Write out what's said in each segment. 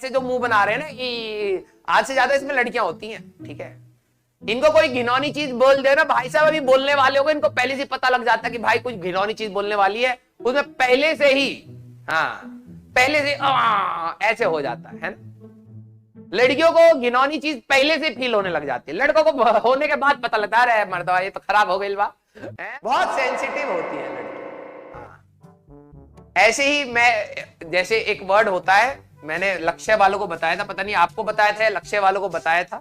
ऐसे जो मुंह बना रहे हैं ना कि आज से ज्यादा इसमें लड़कियां होती हैं, ठीक है। इनको कोई घिनौनी चीज बोल दे ना भाई साहब, अभी बोलने वाले हो गए, इनको पहले से पता लग जाता है कि भाई कुछ घिनौनी चीज बोलने वाली है, उसमें पहले से ही पहले से ऐसे हो जाता है ना। लड़कियों को घिनौनी चीज पहले से फील होने लग जाती है, लड़कों को होने के बाद पता लगता है मर्दवा ये तो खराब हो गई बा, बहुत सेंसिटिव होती है लड़की। ऐसे ही मैं, जैसे एक वर्ड होता है, मैंने लक्ष्य वालों को बताया था, पता नहीं आपको बताया था, लक्ष्य वालों को बताया था,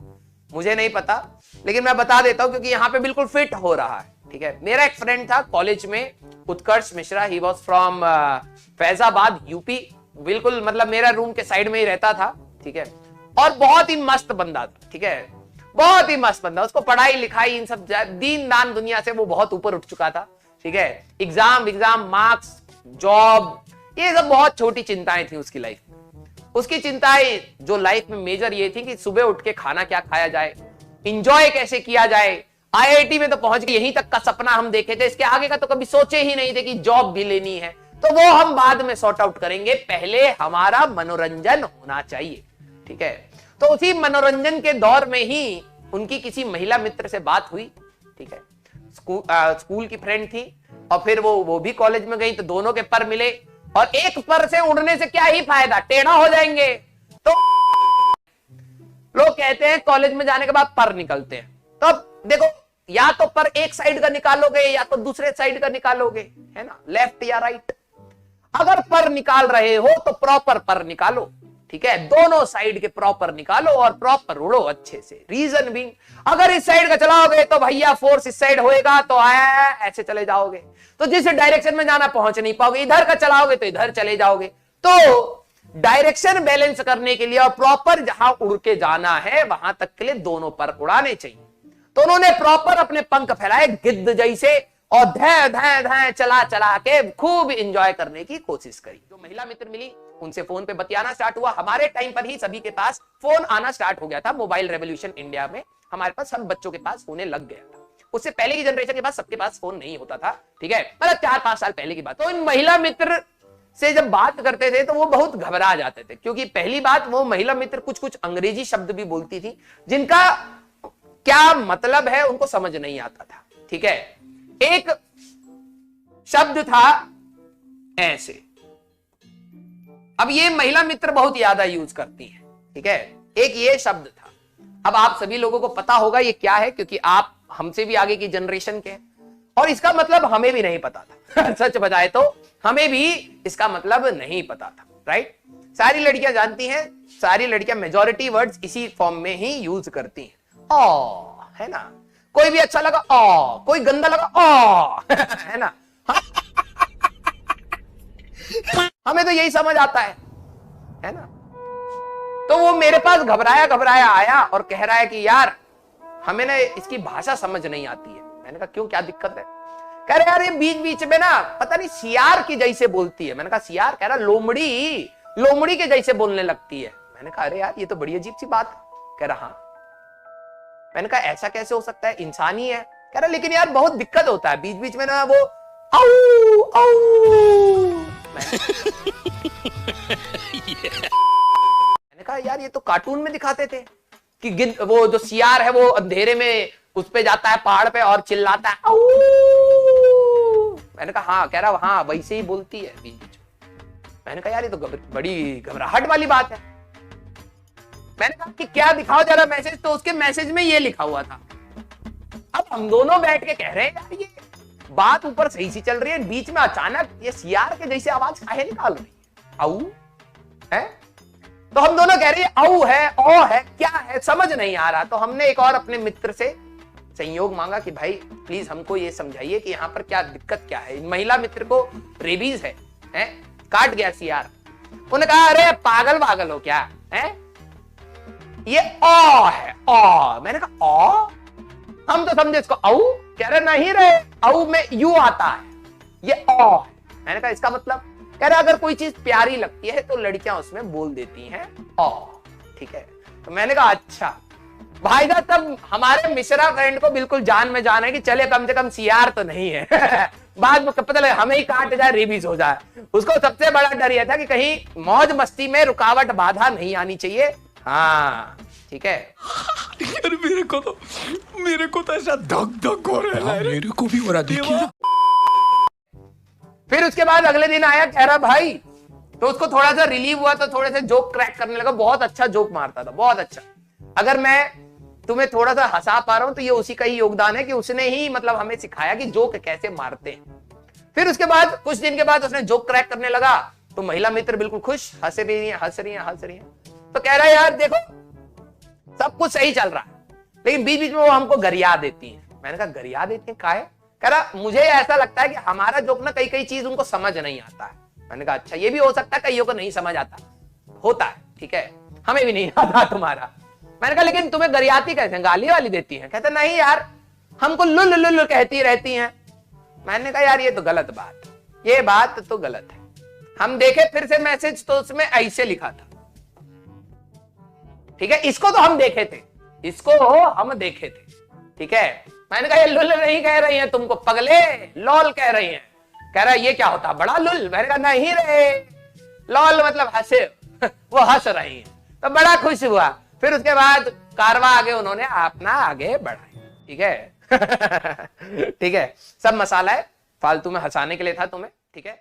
मुझे नहीं पता, लेकिन मैं बता देता हूं क्योंकि यहाँ पे बिल्कुल फिट हो रहा है, ठीक है। मेरा एक फ्रेंड था कॉलेज में, Utkarsh Mishra, he was from Faizabad UP, बिल्कुल मतलब मेरा रूम के साइड में ही रहता था, ठीक है। और बहुत ही मस्त बंदा था, ठीक है, बहुत ही मस्त बंदा। उसको पढ़ाई लिखाई इन सब दीन दान दुनिया से वो बहुत ऊपर उठ चुका था, ठीक है। एग्जाम मार्क्स, जॉब, ये सब बहुत छोटी चिंताएं थी उसकी लाइफ में। उसकी चिंताएं जो लाइफ में मेजर ये थी कि सुबह उठ के खाना क्या खाया जाए, इंजॉय कैसे किया जाए। आईआईटी में तो पहुंच गए, यहीं तक का सपना हम देखे थे, इसके आगे का तो कभी सोचे ही नहीं थे कि जॉब भी लेनी है, तो वो हम बाद में सॉर्ट आउट करेंगे, पहले हमारा मनोरंजन होना चाहिए, ठीक है। तो उसी मनोरंजन के दौर में ही उनकी किसी महिला मित्र से बात हुई, ठीक है। स्कूल की फ्रेंड थी, और फिर वो भी कॉलेज में गई, तो दोनों के पर मिले, और एक पर से उड़ने से क्या ही फायदा, टेढ़ा हो जाएंगे। तो लोग कहते हैं कॉलेज में जाने के बाद पर निकलते हैं, तो अब देखो, या तो पर एक साइड का निकालोगे या तो दूसरे साइड का निकालोगे, है ना, लेफ्ट या राइट। अगर पर निकाल रहे हो तो प्रॉपर पर निकालो, ठीक है, दोनों साइड के प्रॉपर निकालो और प्रॉपर उड़ो अच्छे से। रीजन भी, अगर इस साइड का चलाओगे तो भैया फोर्स इस साइड होएगा, तो ऐसे चले जाओगे, तो जिस डायरेक्शन में जाना पहुंच नहीं पाओगे, इधर का चलाओगे तो इधर चले जाओगे। तो डायरेक्शन बैलेंस करने के लिए और प्रॉपर जहां उड़ के जाना है वहां तक के लिए दोनों पर उड़ाने चाहिए। तो उन्होंने प्रॉपर अपने पंख फैलाए गिद्ध जैसे, और धै धै धै चला चला के खूब एंजॉय करने की कोशिश करी। जो महिला मित्र मिली उनसे फोन पे बतियाना स्टार्ट हुआ। हमारे टाइम पर ही सभी के पास फोन आना स्टार्ट हो गया था, मोबाइल रेवोल्यूशन इंडिया में हमारे पास सब बच्चों के पास होने लग गया था। उससे पहले की जनरेशन के पास सबके पास फोन नहीं होता था, ठीक है, मतलब 4-5 साल पहले की बात। तो इन महिला मित्र से जब बात करते थे तो वो बहुत घबरा जाते थे, क्योंकि पहली बात, वो महिला मित्र कुछ कुछ अंग्रेजी शब्द भी बोलती थी जिनका क्या मतलब है उनको समझ नहीं आता था, ठीक है। एक शब्द था ऐसे, अब ये महिला मित्र बहुत ज्यादा यूज करती हैं, ठीक है। एक ये शब्द था, अब आप सभी लोगों को पता होगा ये क्या है, क्योंकि आप हमसे भी आगे की जनरेशन के हैं, और इसका मतलब हमें भी नहीं पता था सच बताए तो हमें भी इसका मतलब नहीं पता था, राइट। सारी लड़कियां जानती हैं, सारी लड़कियां मेजॉरिटी वर्ड्स इसी फॉर्म में ही यूज करती हैं। ओ, है ना, कोई भी अच्छा लगा ओ, कोई गंदा लगा ओ है ना हमें तो यही समझ आता है ना। तो वो मेरे पास घबराया घबराया आया और कह रहा है कि यार हमें ना इसकी भाषा समझ नहीं आती है। मैंने कहा क्यों, क्या दिक्कत है? कह रहे यार ये बीच बीच में ना पता नहीं सियार की जैसे बोलती है। मैंने कहा सियार? कह रहा लोमड़ी, लोमड़ी के जैसे बोलने लगती है। मैंने कहा अरे यार ये तो बड़ी अजीब सी बात है। कह रहा हाँ। मैंने कहा ऐसा कैसे हो सकता है, इंसान ही है। कह रहा लेकिन यार बहुत दिक्कत होता है बीच बीच में ना वो आऊ आऊ। मैंने कहा यार ये तो कार्टून में दिखाते थे कि वो जो सियार है वो अंधेरे में उस पे जाता है पहाड़ पे और चिल्लाता है आऊ। मैंने कहा हाँ। कह रहा हाँ वैसे ही बोलती है बीच बीच में। मैंने कहा यार ये तो बड़ी घबराहट वाली बात है। मैंने कहा कि क्या दिखाओ जरा मैसेज, तो उसके मैसेज में ये लिखा हुआ था। अब हम दोनों बैठ के कह रहे हैं यार ये बात ऊपर सही सी चल रही है, बीच में अचानक ये सियार के जैसे आवाज काहे निकाल रही है, आऊ है। तो हम दोनों कह रहे हैं आऊ है, ओ है, क्या है समझ नहीं आ रहा। तो हमने एक और अपने मित्र से संयोग मांगा कि भाई प्लीज हमको ये समझाइए कि यहाँ पर क्या दिक्कत क्या है। महिला मित्र को रेबीज है? काट गया सियार। उन्होंने कहा अरे पागल पागल हो क्या है, ये ओ है ओ। मैंने कहा ओ, हम तो समझे इसको आऊ। कह रहे नहीं रहे, आऊ में यू आता है, ये ओ है। मैंने कहा इसका मतलब? कह रहे अगर कोई चीज प्यारी लगती है तो लड़कियां उसमें बोल देती हैं ओ, ठीक है। तो मैंने कहा अच्छा भाई साहब, तब हमारे मिश्रा फ्रेंड को बिल्कुल जान में जान है कि चले कम से कम सियार तो नहीं है बाद में पता लगे हमें ही काट जाए, रेबीज हो जाए। उसको सबसे बड़ा डर यह था कि कहीं मौज मस्ती में रुकावट बाधा नहीं आनी चाहिए। हाँ ठीक है। यार मेरे को तो ऐसा धक धक हो रहा है। मेरे को भी हो रहा, देखिए। फिर उसके बाद अगले दिन आया, कह रहा भाई, तो उसको थोड़ा सा रिलीव हुआ तो थोड़े से जोक क्रैक करने लगा। बहुत अच्छा जोक मारता था, बहुत अच्छा। अगर मैं तुम्हें थोड़ा सा हंसा पा रहा हूं तो ये उसी का ही योगदान है कि उसने ही मतलब हमें सिखाया कि जोक कैसे मारते हैं। फिर उसके बाद कुछ दिन के बाद उसने जोक क्रैक करने लगा तो महिला मित्र बिल्कुल खुश, हंस रही है, हंस रही है, हंस रही है। तो कह रहा है यार देखो सब कुछ सही चल रहा है, लेकिन बीच बीच में वो हमको गरिया देती है। मैंने कहा गरिया देती है काहे? कह रहा मुझे ऐसा लगता है कि हमारा जोक ना कई कई चीज उनको समझ नहीं आता है। मैंने कहा अच्छा, ये भी हो सकता है, कईयों को नहीं समझ आता, होता है, ठीक है, हमें भी नहीं आता तुम्हारा। मैंने कहा लेकिन तुम्हें गरियाती कैसे, गाली वाली देती हैं? कहते नहीं यार, हमको लुल लुल कहती रहती हैं। मैंने कहा यार ये तो गलत बात, ये बात तो गलत है। हम देखे फिर से मैसेज तो उसमें ऐसे लिखा था, ठीक है, इसको तो हम देखे थे, इसको हम देखे थे, ठीक है। मैंने कहा ये लुल नहीं कह रही है तुमको, पगले लॉल कह रही है। कह रहा है ये क्या होता, बड़ा लुल? मैंने कहा नहीं रे, लॉल मतलब हंसे, वो हंस रही है। तो बड़ा खुश हुआ। फिर उसके बाद कारवा आगे उन्होंने अपना आगे बढ़ाया, ठीक है। ठीक है, सब मसाला है, फालतू में हंसाने के लिए था तुम्हें, ठीक है।